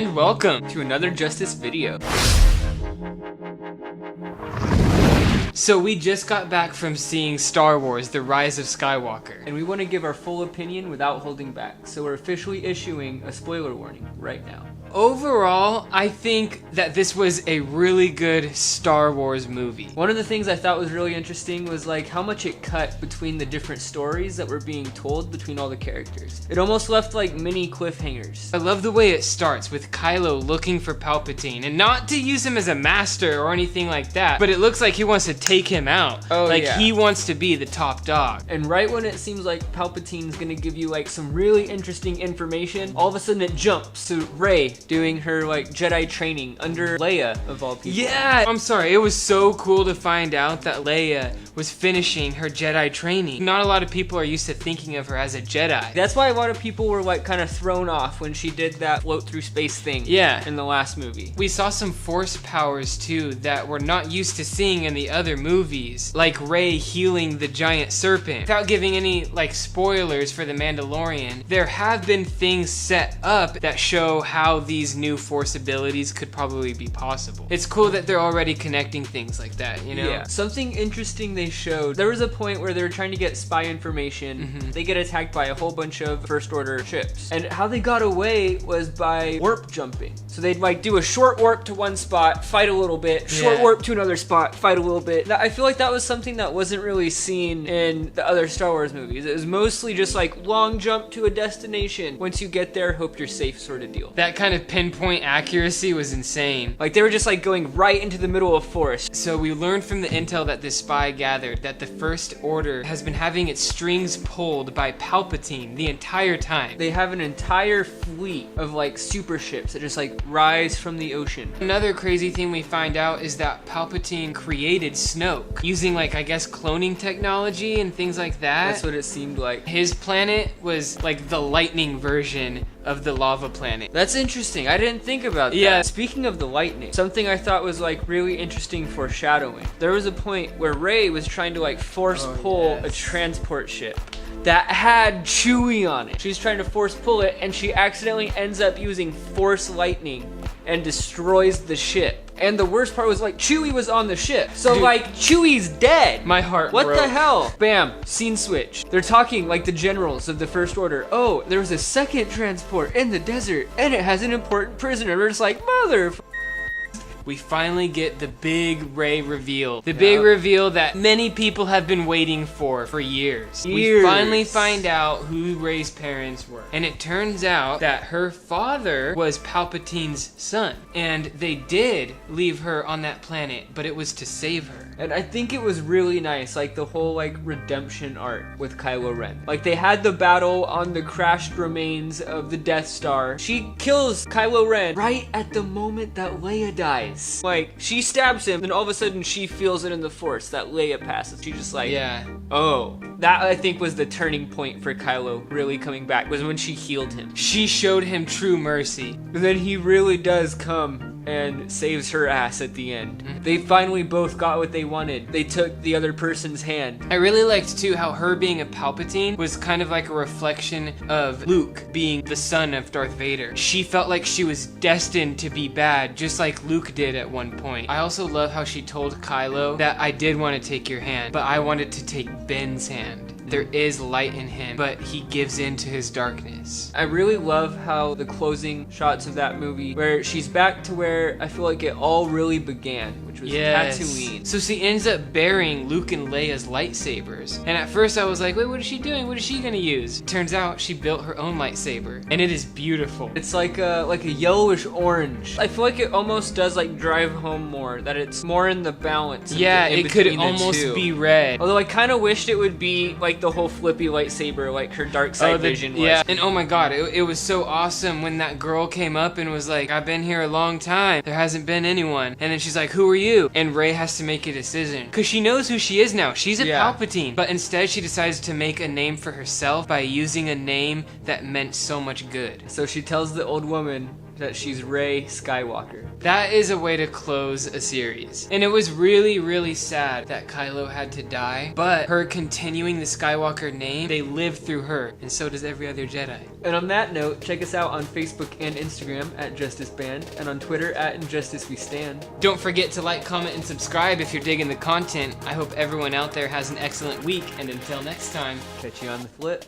and welcome to another Justice video. So we just got back from seeing Star Wars, The Rise of Skywalker, and we want to give our full opinion without holding back, so we're officially issuing a spoiler warning right now. Overall, I think that this was a really good Star Wars movie. One of the things I thought was really interesting was like how much it cut between the different stories that were being told between all the characters. It almost left like mini cliffhangers. I love the way it starts with Kylo looking for Palpatine, and not to use him as a master or anything like that, but it looks like he wants to take him out. He wants to be the top dog. And right when it seems like Palpatine's gonna give you like some really interesting information, all of a sudden it jumps to Rey doing her like Jedi training under Leia of all people. Yeah, I'm sorry, it was so cool to find out that Leia was finishing her Jedi training. Not a lot of people are used to thinking of her as a Jedi. That's why a lot of people were like kind of thrown off when she did that float through space thing. Yeah, in the last movie. We saw some force powers too that we're not used to seeing in the other movies, like Rey healing the giant serpent. Without giving any like spoilers for The Mandalorian, there have been things set up that show how these new force abilities could probably be possible. It's cool that they're already connecting things like that, you know? Yeah. Something interesting they showed, there was a point where they were trying to get spy information. They get attacked by a whole bunch of First Order ships. And how they got away was by warp jumping. So they'd like do a short warp to one spot, fight a little bit, short warp to another spot, fight a little bit. I feel like that was something that wasn't really seen in the other Star Wars movies. It was mostly just like long jump to a destination. Once you get there, hope you're safe sort of deal. That kind of pinpoint accuracy was insane. Like they were just like going right into the middle of forest. So we learned from the intel that this spy gathered that the First Order has been having its strings pulled by Palpatine the entire time. They have an entire fleet of like super ships that just like rise from the ocean. Another crazy thing we find out is that Palpatine created Snoke using like I guess cloning technology and things like that. That's what it seemed like. His planet was like the lightning version of the lava planet. That's interesting. I didn't think about that. Yeah. Speaking of the lightning, something I thought was like really interesting foreshadowing. There was a point where Rey was trying to like force pull a transport ship that had Chewie on it. She's trying to force pull it and she accidentally ends up using force lightning and destroys the ship. And the worst part was like Chewie was on the ship. So dude, like Chewie's dead. My heart broke. What the hell? Bam, scene switch. They're talking like the generals of the First Order. Oh, there was a second transport in the desert and it has an important prisoner. We're just like, mother. We finally get the big Rey reveal. The big reveal that many people have been waiting for years. We finally find out who Rey's parents were. And it turns out that her father was Palpatine's son. And they did leave her on that planet, but it was to save her. And I think it was really nice, like the whole like redemption arc with Kylo Ren. Like they had the battle on the crashed remains of the Death Star. She kills Kylo Ren right at the moment that Leia dies. Like, she stabs him, and all of a sudden she feels it in the Force that Leia passes. She just like, oh. That, I think, was the turning point for Kylo really coming back, was when she healed him. She showed him true mercy. And then he really does come and saves her ass at the end. They finally both got what they wanted. They took the other person's hand. I really liked, too, how her being a Palpatine was kind of like a reflection of Luke being the son of Darth Vader. She felt like she was destined to be bad, just like Luke did at one point. I also love how she told Kylo that I did want to take your hand, but I wanted to take Ben's hand. There is light in him, but he gives in to his darkness. I really love how the closing shots of that movie, where she's back to where I feel like it all really began, which was Tatooine. So she ends up burying Luke and Leia's lightsabers. And at first I was like, wait, what is she doing? What is she gonna use? Turns out she built her own lightsaber, and it is beautiful. It's like a yellowish orange. I feel like it almost does like drive home more, that it's more in the balance. Yeah, it could almost be red. Although I kind of wished it would be like the whole flippy lightsaber like her dark side vision was. Yeah, and oh my god, it was so awesome when that girl came up and was like, I've been here a long time, there hasn't been anyone. And then she's like, who are you? And Rey has to make a decision, because she knows who she is now. She's a Palpatine. But instead she decides to make a name for herself by using a name that meant so much good. So she tells the old woman, that she's Rey Skywalker. That is a way to close a series. And it was really, really sad that Kylo had to die, but her continuing the Skywalker name, they live through her, and so does every other Jedi. And on that note, check us out on Facebook and Instagram at Justice Band, and on Twitter at Injustice We Stand. Don't forget to like, comment, and subscribe if you're digging the content. I hope everyone out there has an excellent week, and until next time, catch you on the flip.